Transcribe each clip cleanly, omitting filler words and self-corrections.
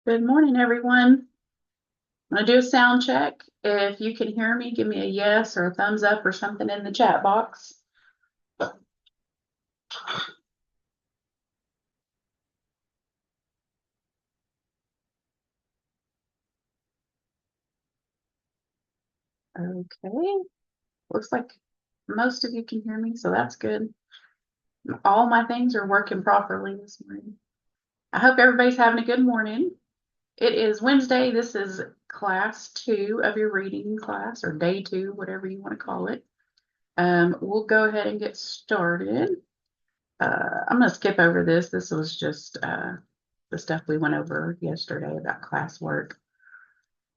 Good morning, everyone. I'm gonna do a sound check. If you can hear me, give me a yes or a thumbs up or something in the chat box. Okay, looks like most of you can hear me, so that's good. All my things are working properly this morning. I hope everybody's having a good morning. It is Wednesday. This is class 2 of your reading class, or day 2, whatever you want to call it. We'll go ahead and get started. I'm going to skip over this. This was just the stuff we went over yesterday about classwork.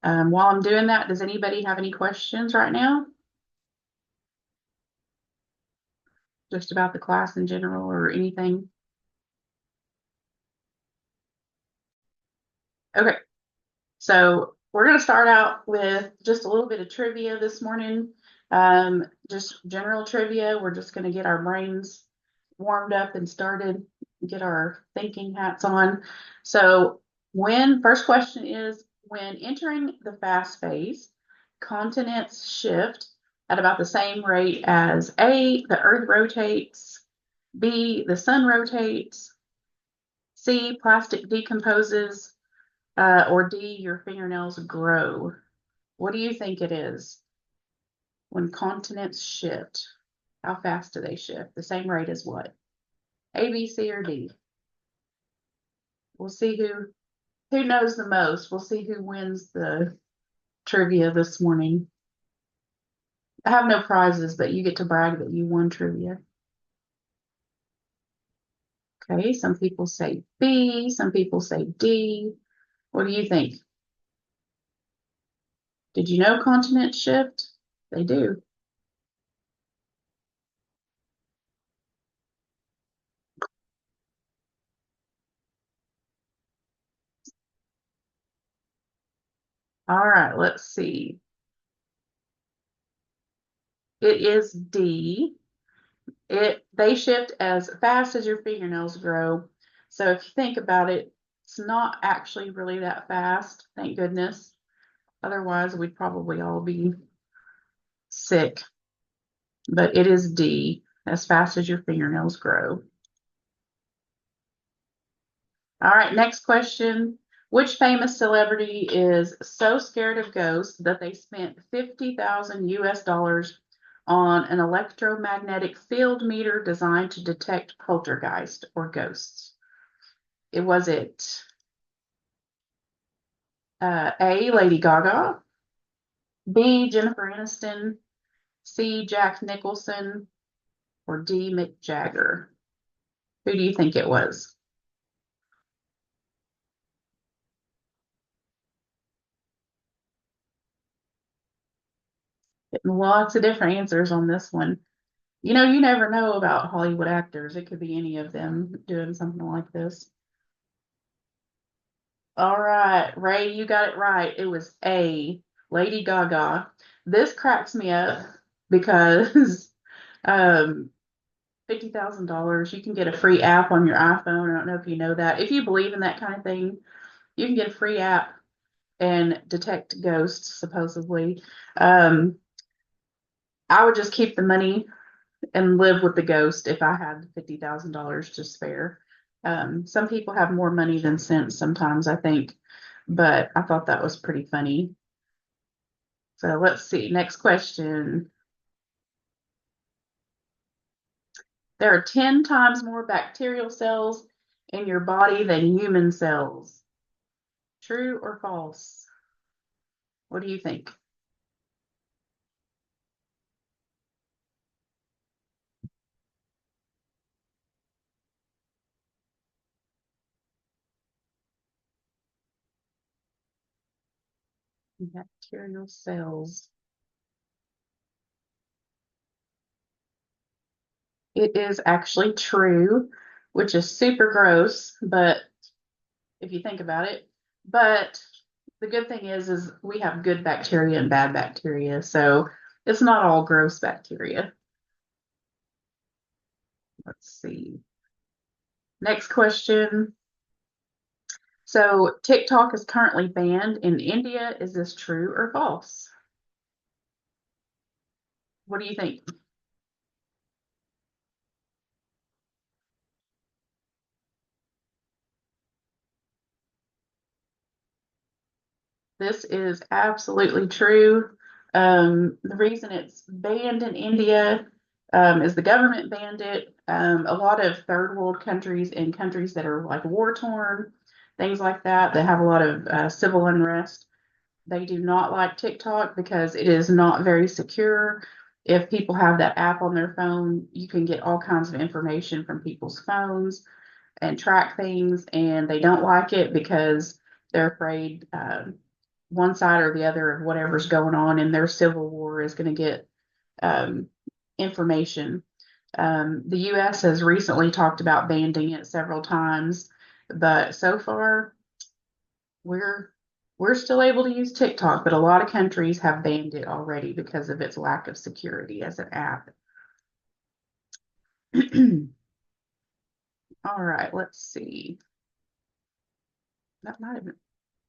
While I'm doing that, does anybody have any questions right now? Just about the class in general or anything? Okay, so we're going to start out with just a little bit of trivia this morning. Just general trivia. We're just going to get our brains warmed up and started, get our thinking hats on. So first question is, when entering the fast phase, continents shift at about the same rate as A, the earth rotates, B, the sun rotates, C, plastic decomposes, or D, your fingernails grow. What do you think it is when continents shift? How fast do they shift? The same rate as what? A, B, C, or D? We'll see who knows the most. We'll see who wins the trivia this morning. I have no prizes, but you get to brag that you won trivia. Okay, some people say B, some people say D. What do you think? Did you know continents shift? They do. All right, let's see. It is D. They shift as fast as your fingernails grow. So if you think about it, it's not actually really that fast, thank goodness. Otherwise, we'd probably all be sick. But it is D, as fast as your fingernails grow. All right, next question. Which famous celebrity is so scared of ghosts that they spent 50,000 US dollars on an electromagnetic field meter designed to detect poltergeist or ghosts? Was it A, Lady Gaga, B, Jennifer Aniston, C, Jack Nicholson, or D, Mick Jagger? Who do you think it was? Lots of different answers on this one. You never know about Hollywood actors. It could be any of them doing something like this. All right, Ray, you got it right. It was A, Lady Gaga. This cracks me up because $50,000, you can get a free app on your iPhone. I don't know if you know that. If you believe in that kind of thing, you can get a free app and detect ghosts, supposedly. Um, I would just keep the money and live with the ghost if I had $50,000 to spare. Some people have more money than sense sometimes, I think, but I thought that was pretty funny. So let's see. Next question. There are 10 times more bacterial cells in your body than human cells. True or false? What do you think? Bacterial cells. It is actually true, which is super gross, but if you think about it. But the good thing is we have good bacteria and bad bacteria, so it's not all gross bacteria. Let's see. Next question. So TikTok is currently banned in India. Is this true or false? What do you think? This is absolutely true. The reason it's banned in India is the government banned it. A lot of third world countries and countries that are like war torn, things like that, that have a lot of civil unrest, they do not like TikTok because it is not very secure. If people have that app on their phone, you can get all kinds of information from people's phones and track things, and they don't like it because they're afraid one side or the other of whatever's going on in their civil war is going to get um, information. The U.S. has recently talked about banning it several times, but so far we're we're still able to use TikTok, but a lot of countries have banned it already because of its lack of security as an app. All right, let's see. That might have been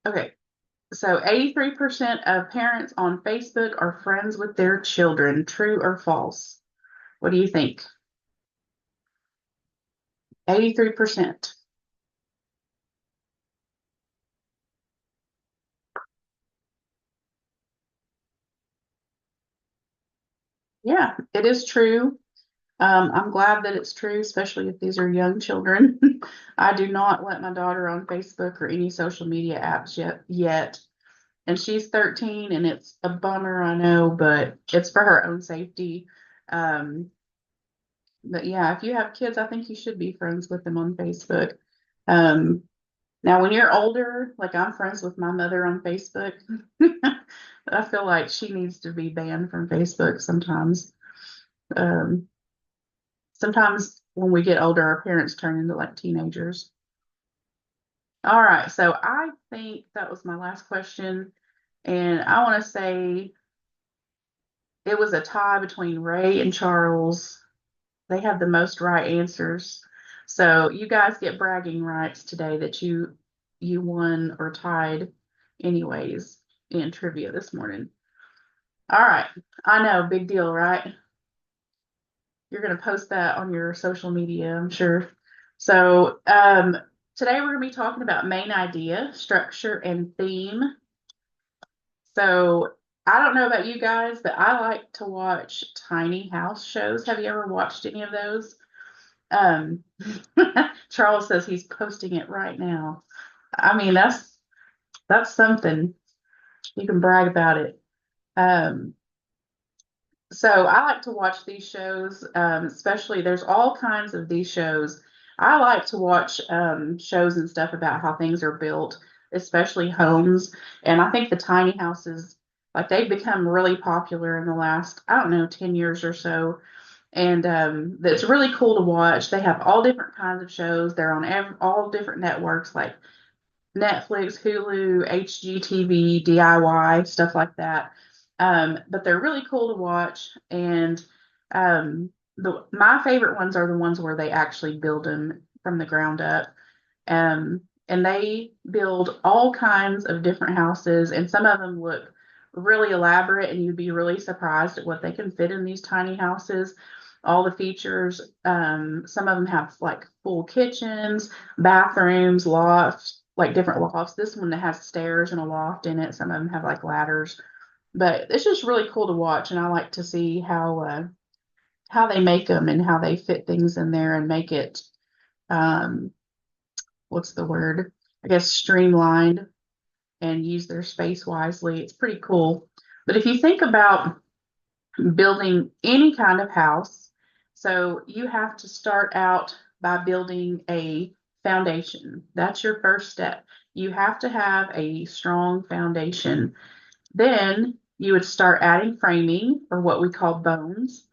okay. So 83% of parents on Facebook are friends with their children. True or false? What do you think? 83%. Yeah, it is true. I'm glad that it's true, especially if these are young children. I do not let my daughter on Facebook or any social media apps yet. And she's 13, and it's a bummer, I know, but it's for her own safety. Um, but yeah, if you have kids, I think you should be friends with them on Facebook. Um, Now, when you're older, like I'm friends with my mother on Facebook, I feel like she needs to be banned from Facebook sometimes. Um, Sometimes when we get older, our parents turn into like teenagers. All right, so I think that was my last question, and I want to say it was a tie between Ray and Charles. They had the most right answers. So you guys get bragging rights today that you won or tied anyways in trivia this morning. All right. I know, big deal, right? You're going to post that on your social media, I'm sure. So, today we're going to be talking about main idea, structure, and theme. So, I don't know about you guys, but I like to watch tiny house shows. Have you ever watched any of those? Um, Charles says he's posting it right now. I mean, that's something. You can brag about it. Um, so I like to watch these shows, especially there's all kinds of these shows. I like to watch shows and stuff about how things are built, especially homes. And I think the tiny houses, like they've become really popular in the last, I don't know, 10 years or so. And it's really cool to watch. They have all different kinds of shows. They're on all different networks like Netflix, Hulu, HGTV, DIY, stuff like that. But they're really cool to watch. And my favorite ones are the ones where they actually build them from the ground up. And they build all kinds of different houses, and some of them look really elaborate, and you'd be really surprised at what they can fit in these tiny houses. All the features, some of them have like full kitchens, bathrooms, lofts, like different lofts. This one that has stairs and a loft in it. Some of them have like ladders, but it's just really cool to watch, and I like to see how they make them and how they fit things in there and make it um, what's the word? I guess streamlined and use their space wisely. It's pretty cool. But if you think about building any kind of house, so you have to start out by building a foundation. That's your first step. You have to have a strong foundation. Then you would start adding framing, or what we call bones,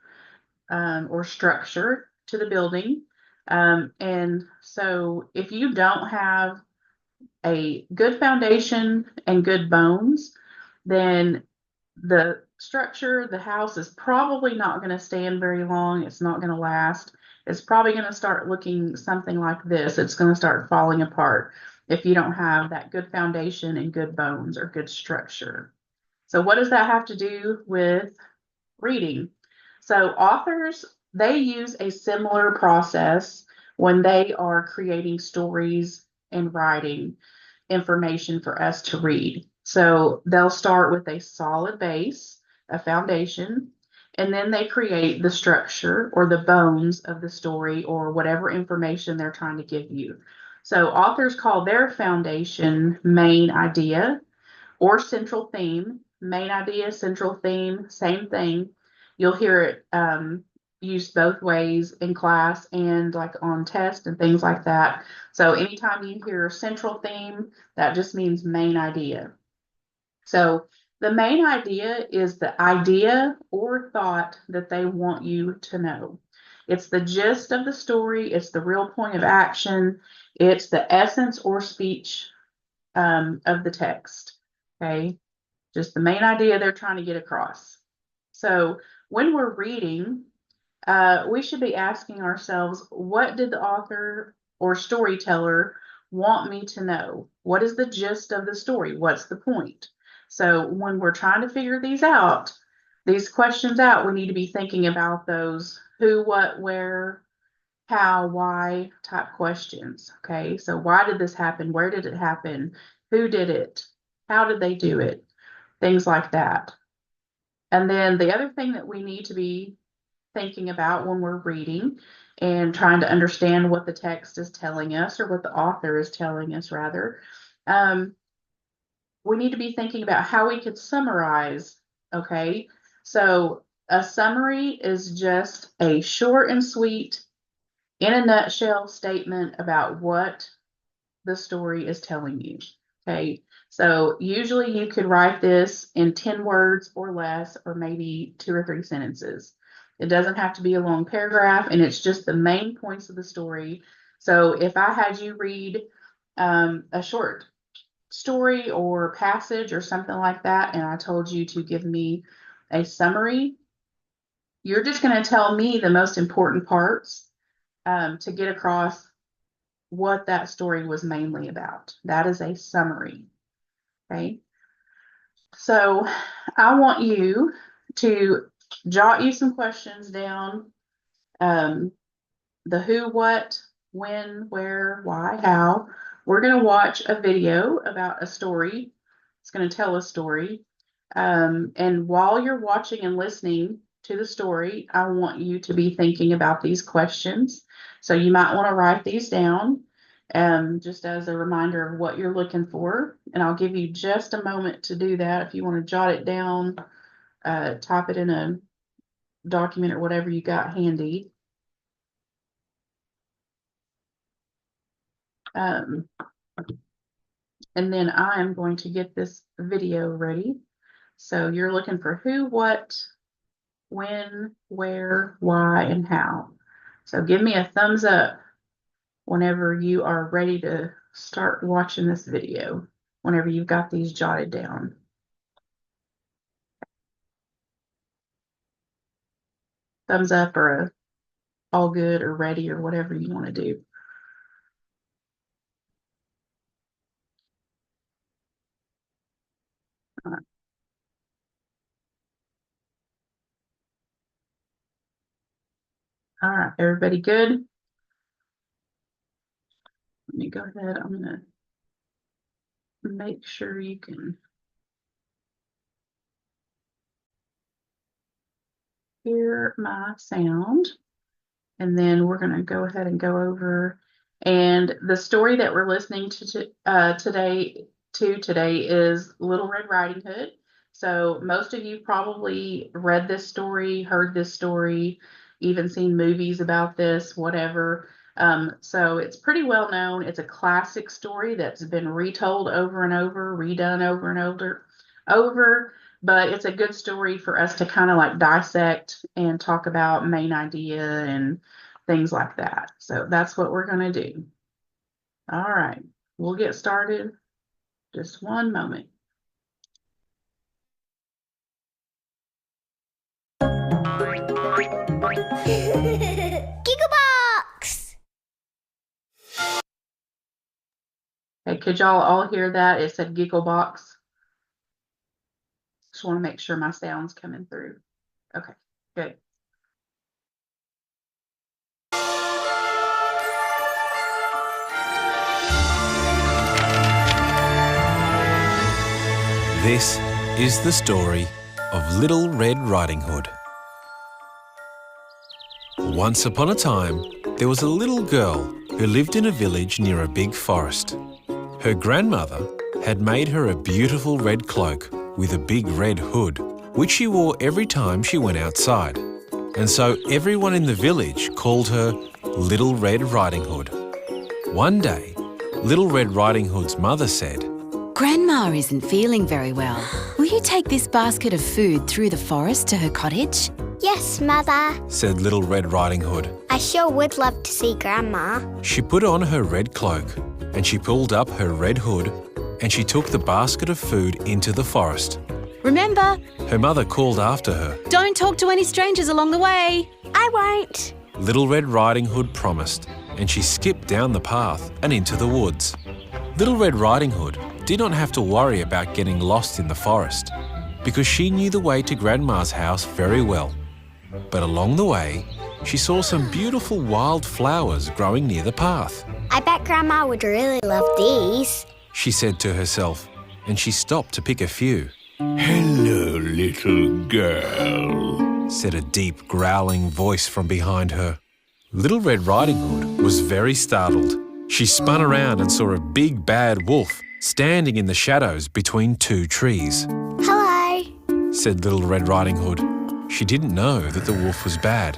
or structure to the building. And so if you don't have a good foundation and good bones, then the structure, the house is probably not going to stand very long. It's not going to last. It's probably going to start looking something like this. It's going to start falling apart. if you don't have that good foundation and good bones or good structure. So what does that have to do with reading? So authors, they use a similar process when they are creating stories and writing information for us to read. So they'll start with a solid base, a foundation, and then they create the structure or the bones of the story or whatever information they're trying to give you. So authors call their foundation main idea or central theme. Main idea, central theme, same thing. You'll hear it used both ways in class and like on test and things like that. So anytime you hear central theme, that just means main idea. So the main idea is the idea or thought that they want you to know. It's the gist of the story. It's the real point of action. It's the essence or speech of the text. Okay. Just the main idea they're trying to get across. So when we're reading, we should be asking ourselves, what did the author or storyteller want me to know? What is the gist of the story? What's the point? So when we're trying to figure these questions out, we need to be thinking about those who, what, where, how, why type questions. Okay, so why did this happen? Where did it happen? Who did it? How did they do it? Things like that. And then the other thing that we need to be thinking about when we're reading and trying to understand what the text is telling us, or what the author is telling us rather, we need to be thinking about how we could summarize. Okay, so a summary is just a short and sweet, in a nutshell statement about what the story is telling you. Okay, so usually you could write this in 10 words or less, or maybe 2 or 3 sentences. It doesn't have to be a long paragraph, and it's just the main points of the story. So if I had you read a short story or passage or something like that, and I told you to give me a summary, you're just going to tell me the most important parts to get across what that story was mainly about. That is a summary. Okay. So I want you to jot you some questions down. The who, what, when, where, why, how. We're going to watch a video about a story. It's going to tell a story. And while you're watching and listening to the story, I want you to be thinking about these questions. So you might want to write these down, just as a reminder of what you're looking for. And I'll give you just a moment to do that. If you want to jot it down, type it in a document or whatever you got handy. And then I'm going to get this video ready. So you're looking for who, what, when, where, why, and how. So give me a thumbs up whenever you are ready to start watching this video, whenever you've got these jotted down. Thumbs up or a all good or ready or whatever you want to do. All right, everybody good? Let me go ahead. I'm going to make sure you can hear my sound. And then we're going to go ahead and go over. And the story that we're listening to today is Little Red Riding Hood. So most of you probably read this story, heard this story, even seen movies about this, whatever. So it's pretty well known. It's a classic story that's been retold over and over, redone over and over. But it's a good story for us to kind of like dissect and talk about main idea and things like that. So that's what we're going to do. All right, we'll get started. Just one moment. Gigabox! Okay, could y'all all hear that? It said giggle box. Just want to make sure my sound's coming through. Okay, good. This is the story of Little Red Riding Hood. Once upon a time, there was a little girl who lived in a village near a big forest. Her grandmother had made her a beautiful red cloak with a big red hood, which she wore every time she went outside. And so everyone in the village called her Little Red Riding Hood. One day, Little Red Riding Hood's mother said, Grandma isn't feeling very well. Will you take this basket of food through the forest to her cottage? Yes, Mother. said Little Red Riding Hood. I sure would love to see Grandma. She put on her red cloak and she pulled up her red hood and she took the basket of food into the forest. Remember, Her mother called after her. don't talk to any strangers along the way. I won't. Little Red Riding Hood promised, and she skipped down the path and into the woods. Little Red Riding Hood did not have to worry about getting lost in the forest because she knew the way to Grandma's house very well. But along the way, she saw some beautiful wild flowers growing near the path. I bet Grandma would really love these. She said to herself, and she stopped to pick a few. Hello, little girl, Said a deep growling voice from behind her. Little Red Riding Hood was very startled. She spun around and saw a big bad wolf standing in the shadows between two trees. Hello. Said Little Red Riding Hood. She didn't know that the wolf was bad,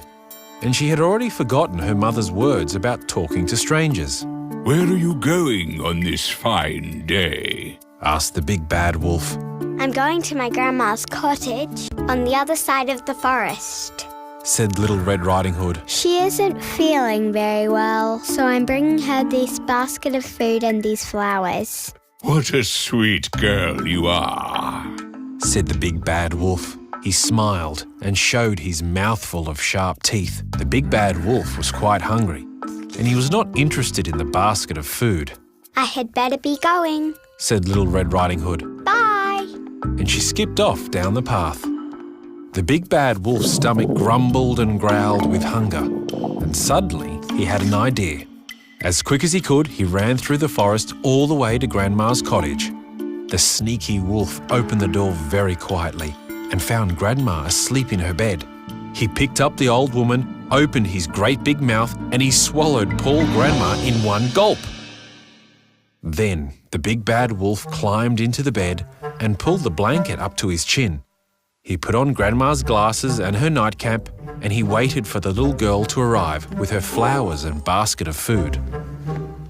and she had already forgotten her mother's words about talking to strangers. Where are you going on this fine day? Asked the big bad wolf. I'm going to my Grandma's cottage on the other side of the forest. Said Little Red Riding Hood. She isn't feeling very well, so I'm bringing her this basket of food and these flowers. What a sweet girl you are. Said the big bad wolf. He smiled and showed his mouthful of sharp teeth. The big bad wolf was quite hungry, and he was not interested in the basket of food. I had better be going. Said Little Red Riding Hood, Bye. and she skipped off down the path. The big bad wolf's stomach grumbled and growled with hunger, and suddenly he had an idea. As quick as he could, he ran through the forest all the way to Grandma's cottage. The sneaky wolf opened the door very quietly and found Grandma asleep in her bed. He picked up the old woman, opened his great big mouth, and he swallowed poor Grandma in one gulp. Then the big bad wolf climbed into the bed and pulled the blanket up to his chin. He put on Grandma's glasses and her nightcap, and he waited for the little girl to arrive with her flowers and basket of food.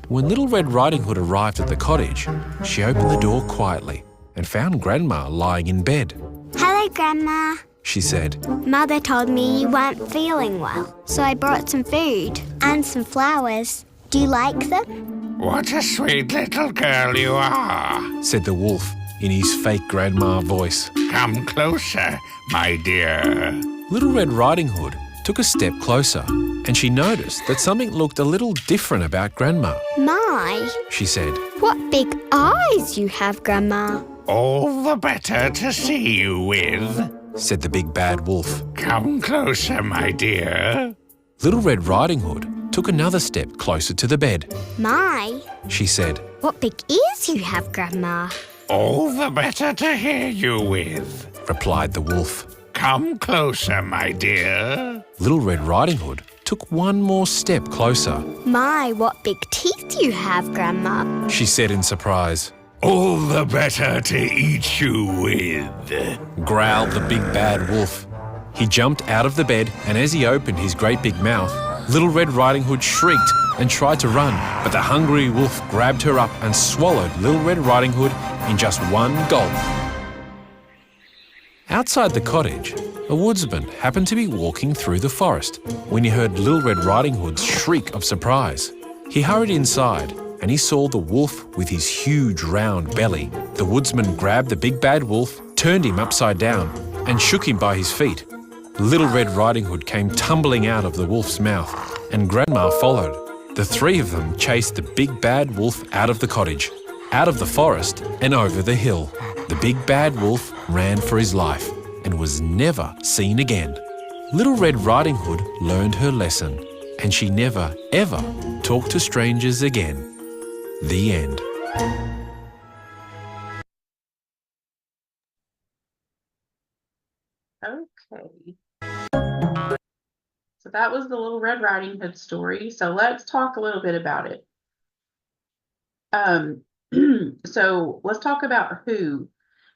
When Little Red Riding Hood arrived at the cottage, she opened the door quietly and found Grandma lying in bed. Hello, Grandma. She said, Mother told me you weren't feeling well, so I brought some food and some flowers. Do you like them? What a sweet little girl you are. said the wolf in his fake grandma voice. Come closer, my dear. Little Red Riding Hood took a step closer and she noticed that something looked a little different about Grandma. My, She said, what big eyes you have, Grandma. All the better to see you with. said the big bad wolf. Come closer, my dear. Little Red Riding Hood took another step closer to the bed. My, She said, what big ears you have, Grandma. All the better to hear you with. replied the wolf. Come closer, my dear. Little Red Riding Hood took one more step closer. My, what big teeth you have, Grandma. She said in surprise. All the better to eat you with. Growled the big bad wolf. He jumped out of the bed, and as he opened his great big mouth, Little Red Riding Hood shrieked and tried to run, but the hungry wolf grabbed her up and swallowed Little Red Riding Hood in just one gulp. Outside the cottage, a woodsman happened to be walking through the forest when he heard Little Red Riding Hood's shriek of surprise. He hurried inside and he saw the wolf with his huge round belly. The woodsman grabbed the big bad wolf, turned him upside down and shook him by his feet. Little Red Riding Hood came tumbling out of the wolf's mouth and Grandma followed. The three of them chased the big bad wolf out of the cottage. Out of the forest and over the hill, the big bad wolf ran for his life and was never seen again. Little Red Riding Hood learned her lesson, and she never, ever talked to strangers again. The end. Okay. So that was the Little Red Riding Hood story. So let's talk a little bit about it. So let's talk about who.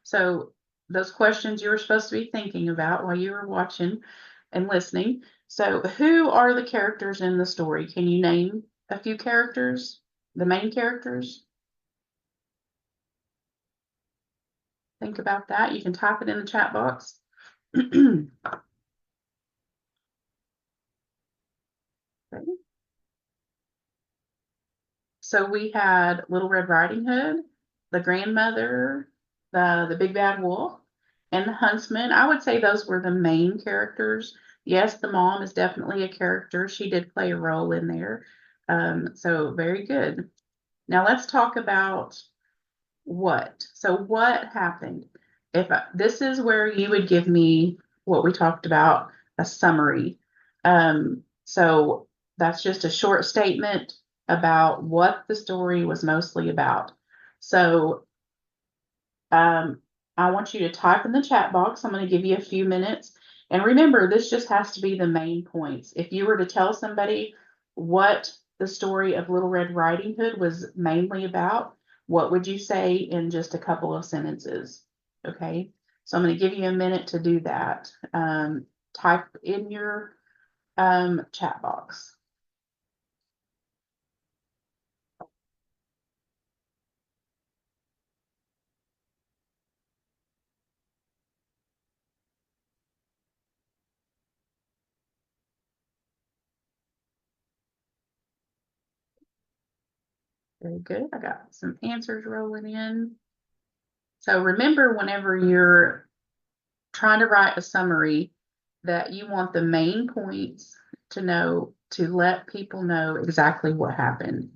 So those questions you were supposed to be thinking about while you were watching and listening. So who are the characters in the story? Can you name a few characters? The main characters? Think about that. You can type it in the chat box. Okay. So we had Little Red Riding Hood, the grandmother, the big bad wolf, and the huntsman. I would say those were the main characters. Yes, the mom is definitely a character. She did play a role in there. So very good. Now let's talk about what. So what happened? This is where you would give me what we talked about, a summary. So that's just a short statement about what the story was mostly about. So I want you to type in the chat box. I'm going to give you a few minutes. And remember, this just has to be the main points. If you were to tell somebody what the story of Little Red Riding Hood was mainly about, what would you say in just a couple of sentences? Okay, so I'm going to give you a minute to do that. Type in your chat box. Very good. I got some answers rolling in. So remember, whenever you're trying to write a summary, that you want the main points to let people know exactly what happened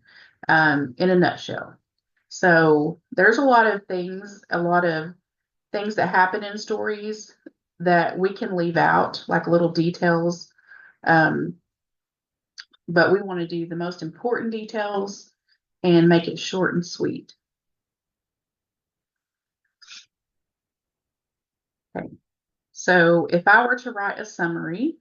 in a nutshell. So there's a lot of things that happen in stories that we can leave out, like little details. But we want to do the most important details and make it short and sweet. Okay. So if I were to write a summary,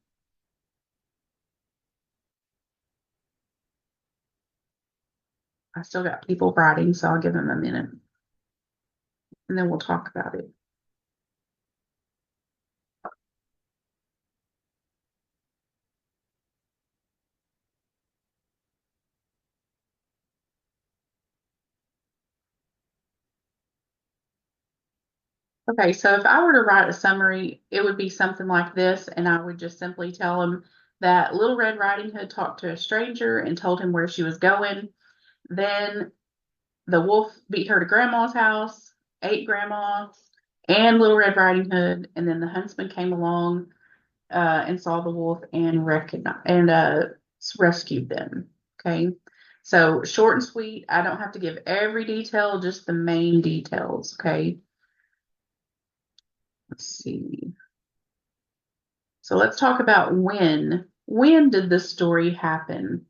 I still got people writing, so I'll give them a minute and then we'll talk about it. Okay, so if I were to write a summary, it would be something like this, and I would just simply tell them that Little Red Riding Hood talked to a stranger and told him where she was going. Then the wolf beat her to Grandma's house, ate Grandma and Little Red Riding Hood, and then the huntsman came along and saw the wolf and rescued them. Okay, so short and sweet. I don't have to give every detail, just the main details. Okay. Let's see. So let's talk about when. When did this story happen?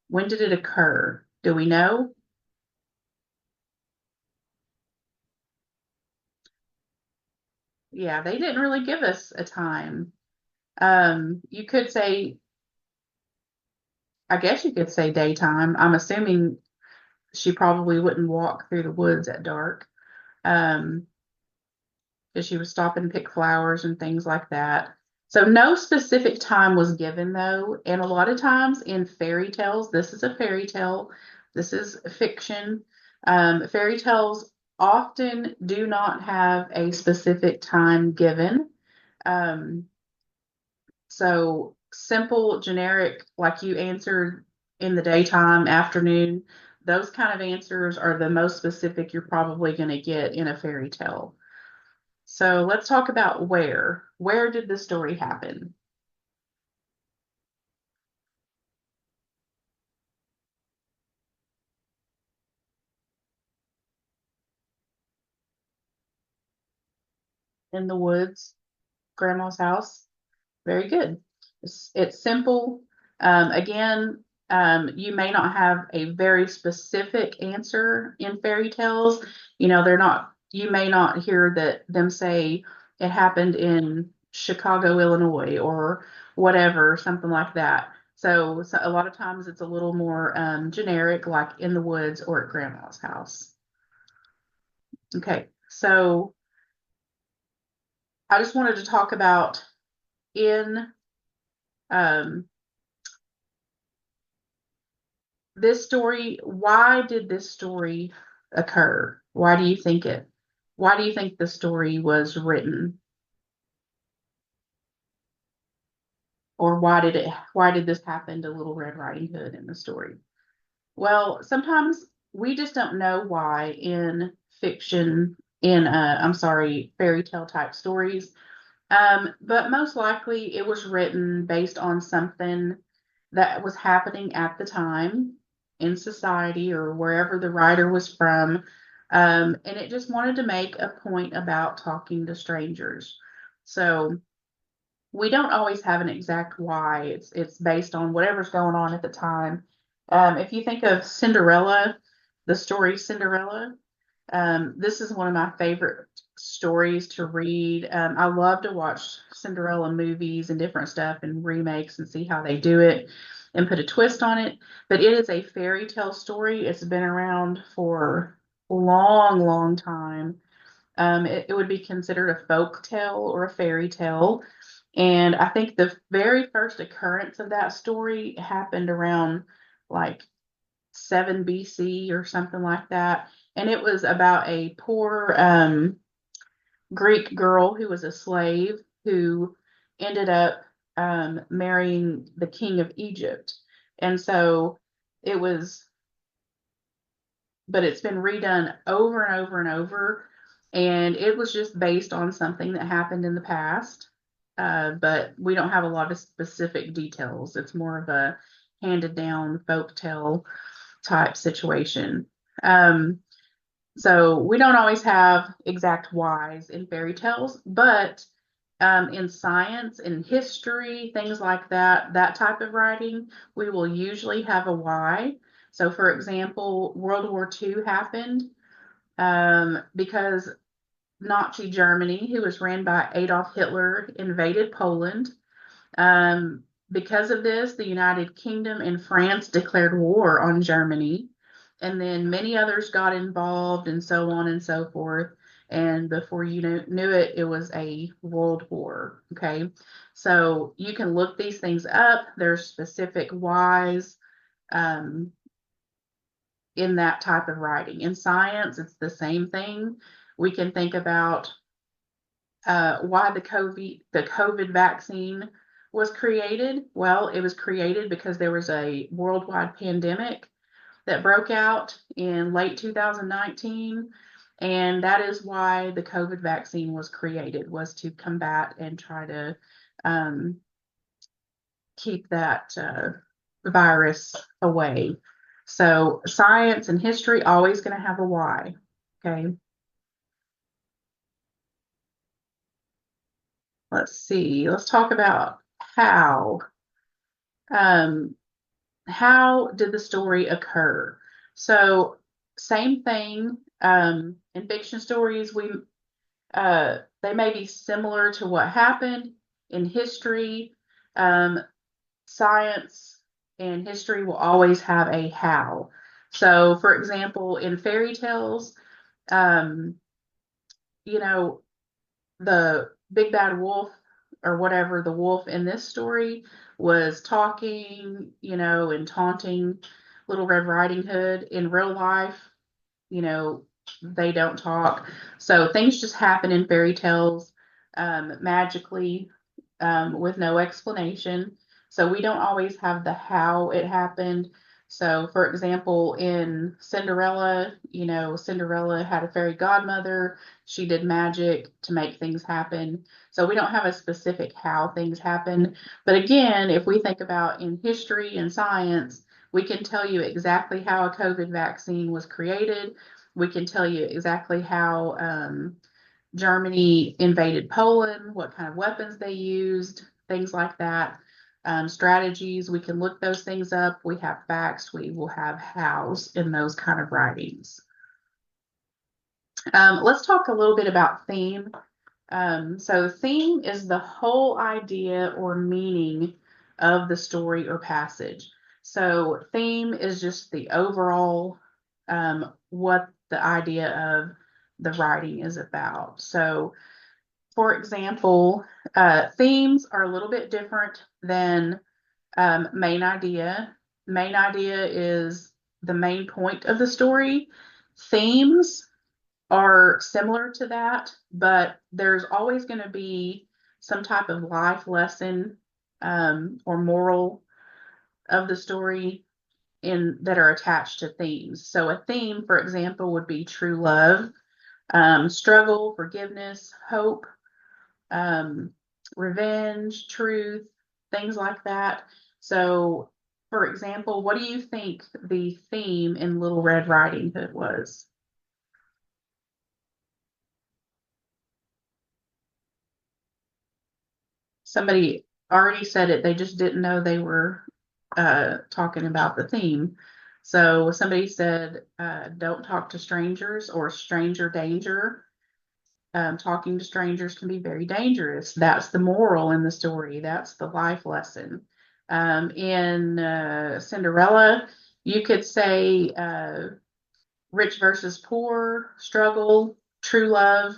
When did it occur? Do we know? Yeah, they didn't really give us a time. You could say, I guess you could say daytime. I'm assuming she probably wouldn't walk through the woods at dark. Because she would stop and pick flowers and things like that. So no specific time was given though, and a lot of times in fairy tales, this is a fairy tale, this is fiction. Fairy tales often do not have a specific time given. So simple, generic, like you answered in the daytime, afternoon, those kind of answers are the most specific you're probably going to get in a fairy tale. So let's talk about where. Where did the story happen? in the woods, grandma's house. Very good. It's simple. Again, you may not have a very specific answer in fairy tales. You know, you may not hear them say it happened in Chicago, Illinois, or whatever, something like that. So a lot of times it's a little more generic, like in the woods or at grandma's house. Okay, so I just wanted to talk about in um, this story, why did this story occur? Why do you think the story was written? Or why did this happen to Little Red Riding Hood in the story? Well, sometimes we just don't know why in fiction, fairy tale type stories. But most likely it was written based on something that was happening at the time in society or wherever the writer was from. And it just wanted to make a point about talking to strangers. So we don't always have an exact why. It's based on whatever's going on at the time. If you think of Cinderella, the story Cinderella, this is one of my favorite stories to read. I love to watch Cinderella movies and different stuff and remakes and see how they do it and put a twist on it. But it is a fairy tale story. It's been around for a long, long time. It would be considered a folk tale or a fairy tale. And I think the very first occurrence of that story happened around like 7 BC or something like that. And it was about a poor Greek girl who was a slave who ended up marrying the king of Egypt. And so it was, but it's been redone over and over and over. And it was just based on something that happened in the past. But we don't have a lot of specific details. It's more of a handed down folk tale type situation. So we don't always have exact whys in fairy tales, but in science, in history, things like that, that type of writing, we will usually have a why. So, for example, World War II happened because Nazi Germany, who was ran by Adolf Hitler, invaded Poland. Because of this, the United Kingdom and France declared war on Germany. And then many others got involved and so on and so forth. And before you knew it, it was a world war. Okay. So you can look these things up. There's specific whys in that type of writing. In science, it's the same thing. We can think about why the COVID vaccine was created. Well, it was created because there was a worldwide pandemic that broke out in late 2019. And that is why the COVID vaccine was created, was to combat and try to keep that virus away. So science and history always going to have a why. Okay. Let's see. Let's talk about how. How did the story occur? So same thing. In fiction stories, they may be similar to what happened. In history, science and history will always have a how. So, for example, in fairy tales, you know, the big bad wolf or whatever, the wolf in this story was talking, and taunting Little Red Riding Hood. In real life, they don't talk. So things just happen in fairy tales magically with no explanation. So we don't always have the how it happened. So, for example, in Cinderella, Cinderella had a fairy godmother. She did magic to make things happen. So we don't have a specific how things happen. But again, if we think about in history and science, we can tell you exactly how a COVID vaccine was created. We can tell you exactly how Germany invaded Poland, what kind of weapons they used, things like that. Strategies, we can look those things up. We have facts, we will have hows in those kind of writings. Let's talk a little bit about theme. So theme is the whole idea or meaning of the story or passage. So theme is just the overall, what the idea of the writing is about. So for example, themes are a little bit different than main idea. Main idea is the main point of the story. Themes are similar to that, but there's always going to be some type of life lesson or moral of the story in that are attached to themes. So a theme, for example, would be true love, struggle, forgiveness, hope, revenge, truth, things like that. So, for example, what do you think the theme in Little Red Riding Hood was? Somebody already said it, they just didn't know they were talking about the theme. So somebody said, don't talk to strangers or stranger danger. Talking to strangers can be very dangerous. That's the moral in the story. That's the life lesson. In Cinderella, you could say rich versus poor, struggle, true love.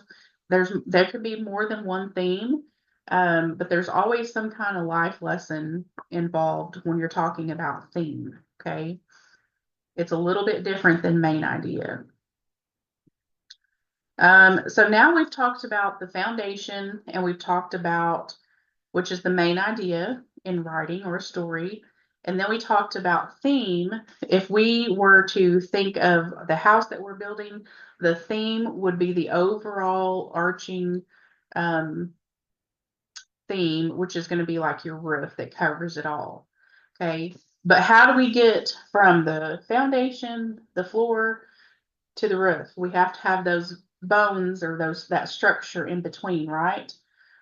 There could be more than one theme, but there's always some kind of life lesson involved when you're talking about theme. Okay, it's a little bit different than main idea. So now we've talked about the foundation and we've talked about, which is the main idea in writing or a story. And then we talked about theme. If we were to think of the house that we're building, the theme would be the overall arching theme, which is going to be like your roof that covers it all. Okay. But how do we get from the foundation, the floor, to the roof? We have to have those bones or that structure in between, right?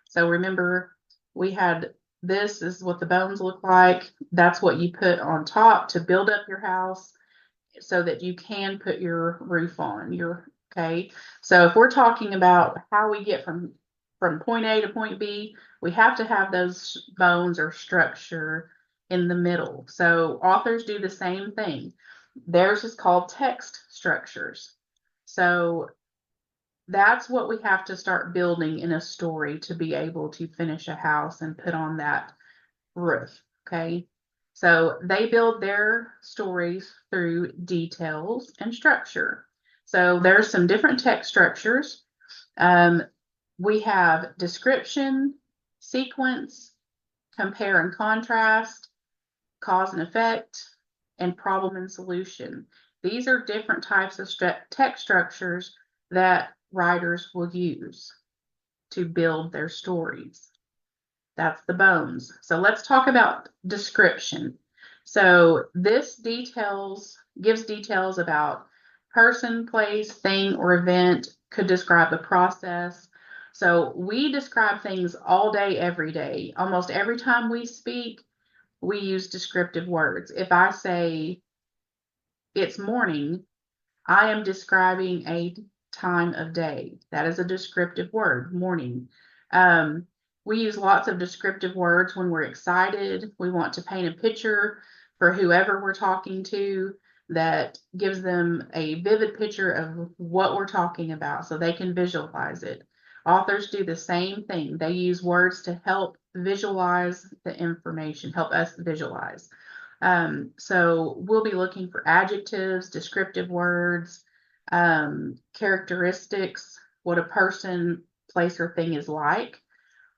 So remember, we had this is what the bones look like. That's what you put on top to build up your house so that you can put your roof on. Okay. So if we're talking about how we get from point A to point B, we have to have those bones or structure in the middle. So authors do the same thing. Theirs is called text structures. So that's what we have to start building in a story to be able to finish a house and put on that roof. Okay. So they build their stories through details and structure. So there's some different text structures. We have description, sequence, compare and contrast, cause and effect, and problem and solution. These are different types of text structures that writers will use to build their stories. That's the bones. So let's talk about description. So this gives details about person, place, thing, or event, could describe a process. So we describe things all day, every day. Almost every time we speak, we use descriptive words. If I say it's morning, I am describing a time of day. That is a descriptive word, morning. We use lots of descriptive words when we're excited. We want to paint a picture for whoever we're talking to that gives them a vivid picture of what we're talking about so they can visualize it. Authors do the same thing. They use words to help visualize the information, help us visualize. So we'll be looking for adjectives, descriptive words, characteristics, what a person, place, or thing is like.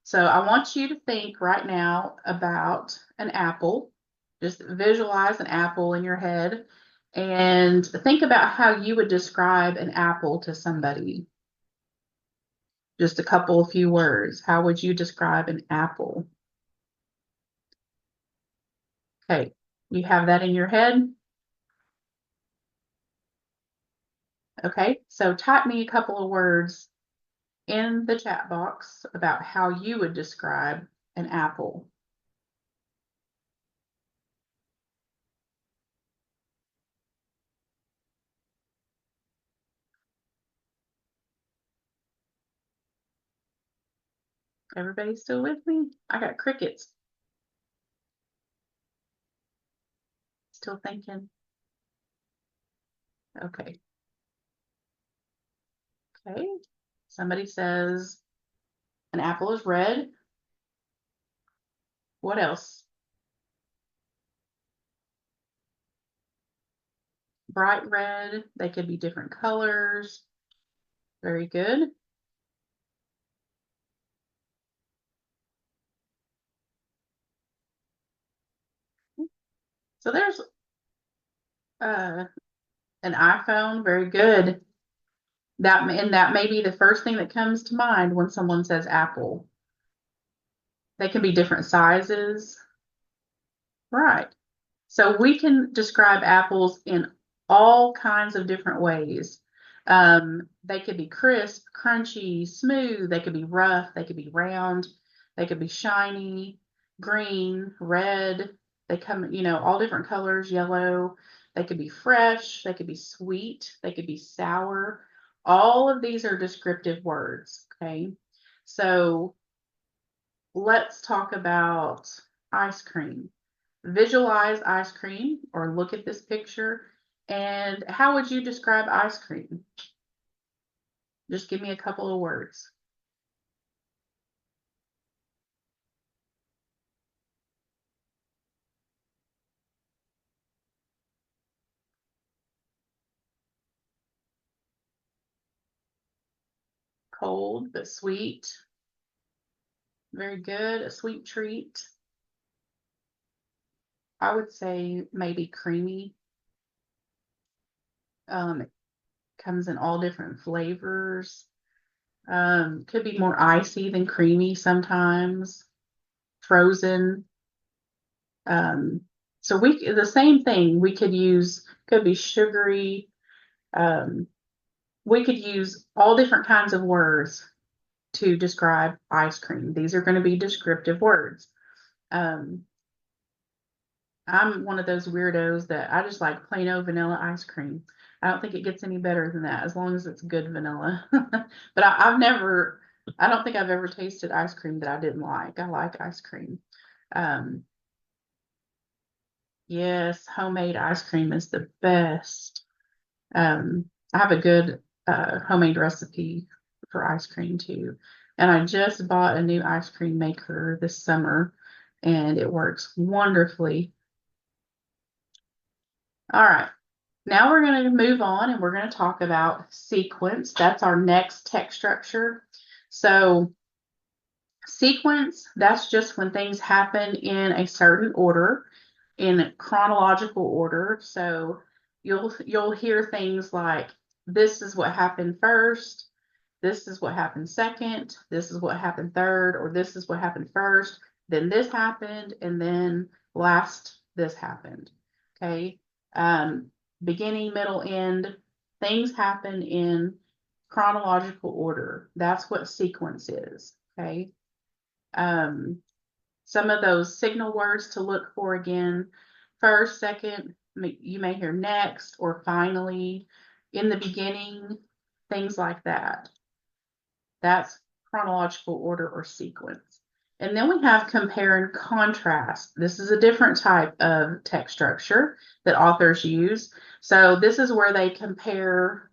So I want you to think right now about an apple. Just visualize an apple in your head and think about how you would describe an apple to somebody. Just a few words. How would you describe an apple? Okay, you have that in your head? Okay, so type me a couple of words in the chat box about how you would describe an apple. Everybody still with me? I got crickets. Still thinking. Okay. Okay. Somebody says an apple is red. What else? Bright red. They could be different colors. Very good. So there's an iPhone. Very good. That may be the first thing that comes to mind when someone says apple. They can be different sizes. Right. So we can describe apples in all kinds of different ways. They could be crisp, crunchy, smooth. They could be rough. They could be round. They could be shiny, green, red. They come, all different colors, yellow. They could be fresh. They could be sweet. They could be sour. All of these are descriptive words. Okay. So let's talk about ice cream. Visualize ice cream or look at this picture. And how would you describe ice cream? Just give me a couple of words. Cold but sweet. Very good. A sweet treat. I would say maybe creamy. It comes in all different flavors. Could be more icy than creamy sometimes. Frozen. So the same thing we could use, could be sugary. We could use all different kinds of words to describe ice cream. These are going to be descriptive words. I'm one of those weirdos that I just like plain old vanilla ice cream. I don't think it gets any better than that as long as it's good vanilla. But I don't think I've ever tasted ice cream that I didn't like. I like ice cream. Yes, homemade ice cream is the best. I have a good homemade recipe for ice cream too. And I just bought a new ice cream maker this summer and it works wonderfully. All right, now we're going to move on and we're going to talk about sequence. That's our next text structure. So sequence, that's just when things happen in a certain order, in chronological order. So you'll hear things like, this is what happened first, this is what happened second, this is what happened third, or this is what happened first, then this happened, and then last this happened. Okay. Beginning, middle, end, things happen in chronological order. That's what sequence is. Okay. Some of those signal words to look for again: first, second, you may hear next or finally, in the beginning, things like that. That's chronological order or sequence. And then we have compare and contrast. This is a different type of text structure that authors use. So this is where they compare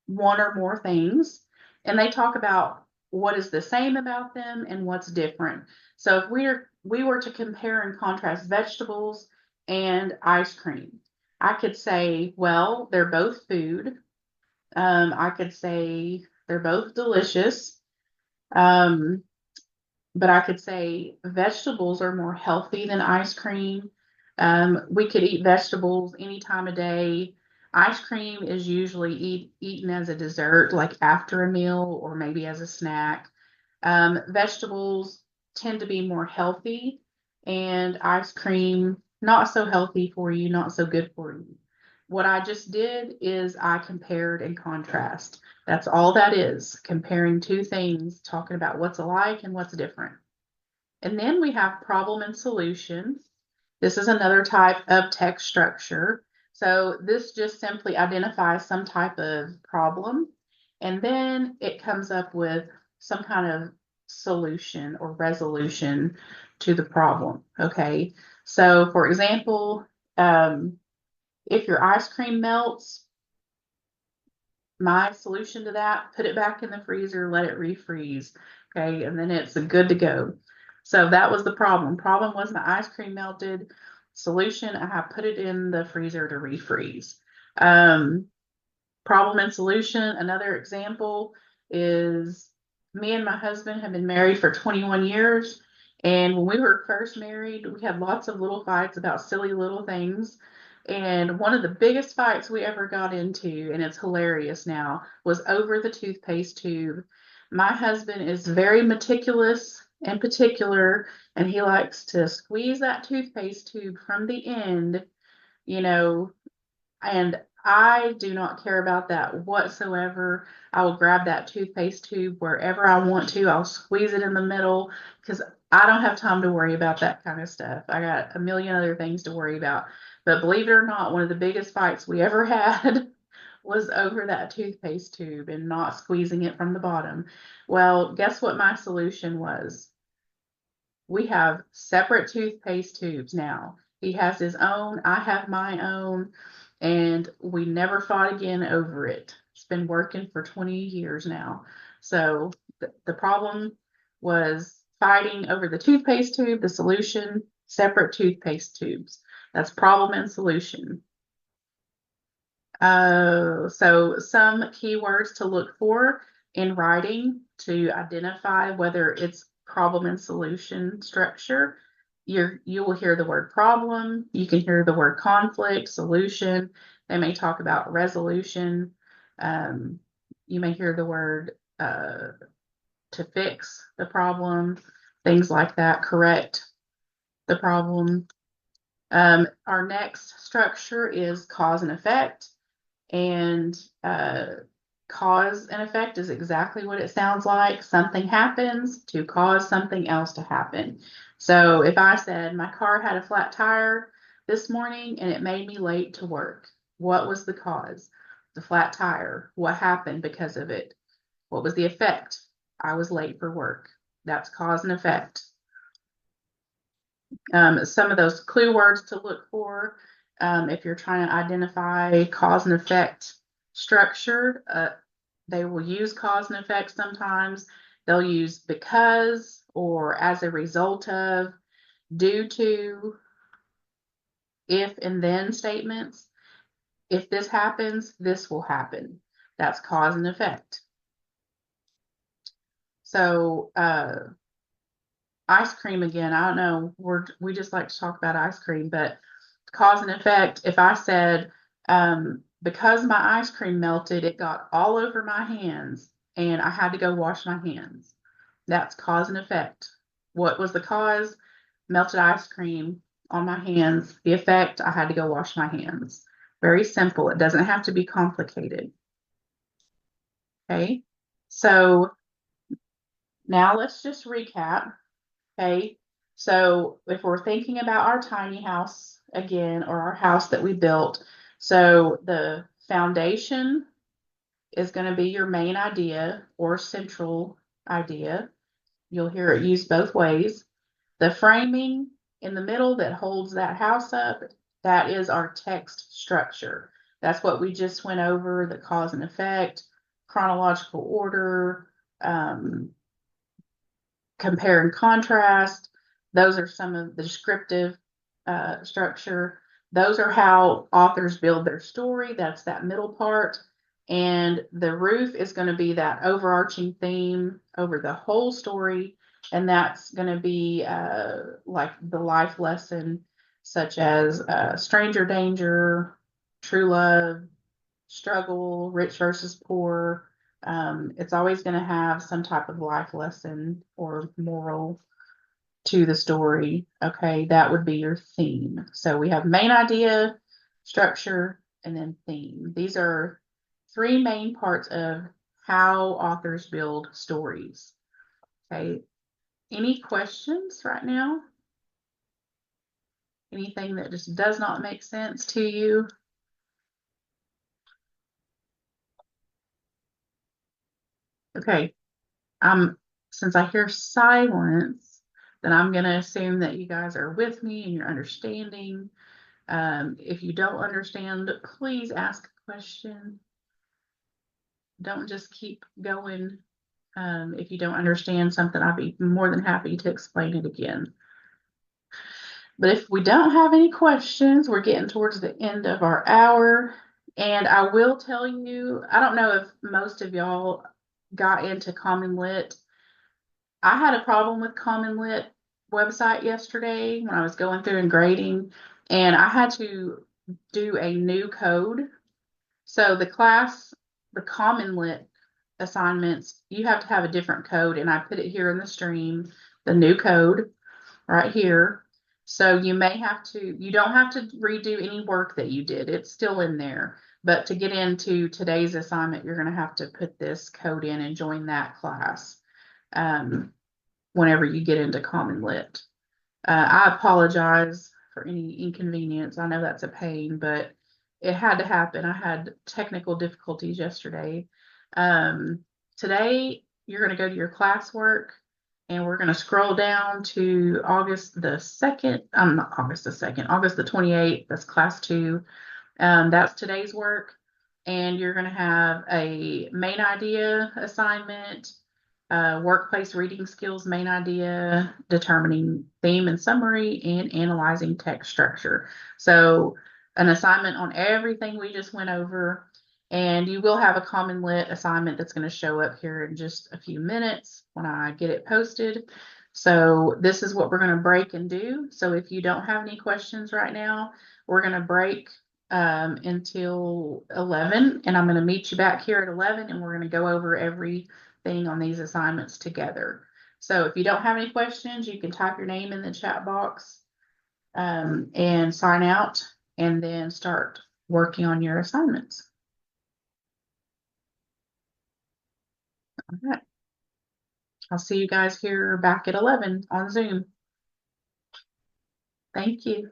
one or more things and they talk about what is the same about them and what's different. So if we were to compare and contrast vegetables and ice cream, I could say, well, they're both food. I could say they're both delicious. But I could say vegetables are more healthy than ice cream. We could eat vegetables any time of day. Ice cream is usually eaten as a dessert, like after a meal or maybe as a snack. Vegetables tend to be more healthy, and ice cream not so healthy for you, not so good for you. what I just did is I compared and contrast. That's all that is, comparing two things, talking about what's alike and what's different. And then we have problem and solution. This is another type of text structure. So this just simply identifies some type of problem, and then it comes up with some kind of solution or resolution to the problem. Okay. So for example, if your ice cream melts, my solution to that, put it back in the freezer, let it refreeze. Okay. And then it's good to go. So that was the problem. Problem was my ice cream melted. Solution, I have put it in the freezer to refreeze. Problem and solution. Another example is me and my husband have been married for 21 years. And when we were first married, we had lots of little fights about silly little things. And one of the biggest fights we ever got into, and it's hilarious now, was over the toothpaste tube. My husband is very meticulous and particular, and he likes to squeeze that toothpaste tube from the end, you know, and I do not care about that whatsoever. I will grab that toothpaste tube wherever I want to. I'll squeeze it in the middle because I don't have time to worry about that kind of stuff. I got a million other things to worry about. But believe it or not, one of the biggest fights we ever had was over that toothpaste tube and not squeezing it from the bottom. Well, guess what my solution was? We have separate toothpaste tubes now. He has his own, I have my own, and we never fought again over it. It's been working for 20 years now. So the problem was fighting over the toothpaste tube, the solution, separate toothpaste tubes. That's problem and solution. So some keywords to look for in writing to identify whether it's problem and solution structure. You will hear the word problem. You can hear the word conflict, solution. They may talk about resolution. You may hear the word to fix the problem, things like that, correct the problem. Our next structure is cause and effect. And cause and effect is exactly what it sounds like. Something happens to cause something else to happen. So if I said my car had a flat tire this morning and it made me late to work, what was the cause? The flat tire. What happened because of it? What was the effect? I was late for work. That's cause and effect. Some of those clue words to look for if you're trying to identify cause and effect structure, they will use cause and effect sometimes. They'll use because or as a result of, due to, if and then statements. If this happens, this will happen. That's cause and effect. So, ice cream again, I don't know, we just like to talk about ice cream, but cause and effect, if I said, because my ice cream melted, it got all over my hands and I had to go wash my hands. That's cause and effect. What was the cause? Melted ice cream on my hands. The effect, I had to go wash my hands. Very simple. It doesn't have to be complicated. Okay, so now let's just recap. Okay, so if we're thinking about our tiny house again, or our house that we built, so the foundation is going to be your main idea or central idea. You'll hear it used both ways. The framing in the middle that holds that house up, that is our text structure. That's what we just went over, the cause and effect, chronological order, compare and contrast. Those are some of the descriptive structure. Those are how authors build their story. That's that middle part. And the roof is going to be that overarching theme over the whole story. And that's going to be like the life lesson, such as stranger danger, true love, struggle, rich versus poor. It's always going to have some type of life lesson or moral to the story. Okay, that would be your theme. So we have main idea, structure, and then theme. These are three main parts of how authors build stories. Okay. Any questions right now? Anything that just does not make sense to you? Okay. Since I hear silence, then I'm going to assume that you guys are with me and you're understanding. If you don't understand, please ask a question. Don't just keep going. If you don't understand something, I'll be more than happy to explain it again. But if we don't have any questions, we're getting towards the end of our hour. And I will tell you, I don't know if most of y'all got into Common Lit. I had a problem with Common Lit website yesterday when I was going through and grading, and I had to do a new code. So the Common Lit assignments, you have to have a different code, and I put it here in the stream, the new code right here. So you don't have to redo any work that you did. It's still in there. But to get into today's assignment, you're going to have to put this code in and join that class whenever you get into Common Lit. I apologize for any inconvenience. I know that's a pain, but it had to happen. I had technical difficulties yesterday. Today, you're going to go to your classwork, and we're going to scroll down to August the 2nd. Not August the 2nd, August the 28th. That's class 2. That's today's work. And you're going to have a main idea assignment, workplace reading skills main idea, determining theme and summary, and analyzing text structure. So an assignment on everything we just went over. And you will have a Common Lit assignment that's going to show up here in just a few minutes when I get it posted. So this is what we're going to break and do. So if you don't have any questions right now, we're going to break until 11, and I'm going to meet you back here at 11, and we're going to go over everything on these assignments together. So if you don't have any questions, you can type your name in the chat box and sign out, and then start working on your assignments. All right. I'll see you guys here back at 11 on Zoom. Thank you.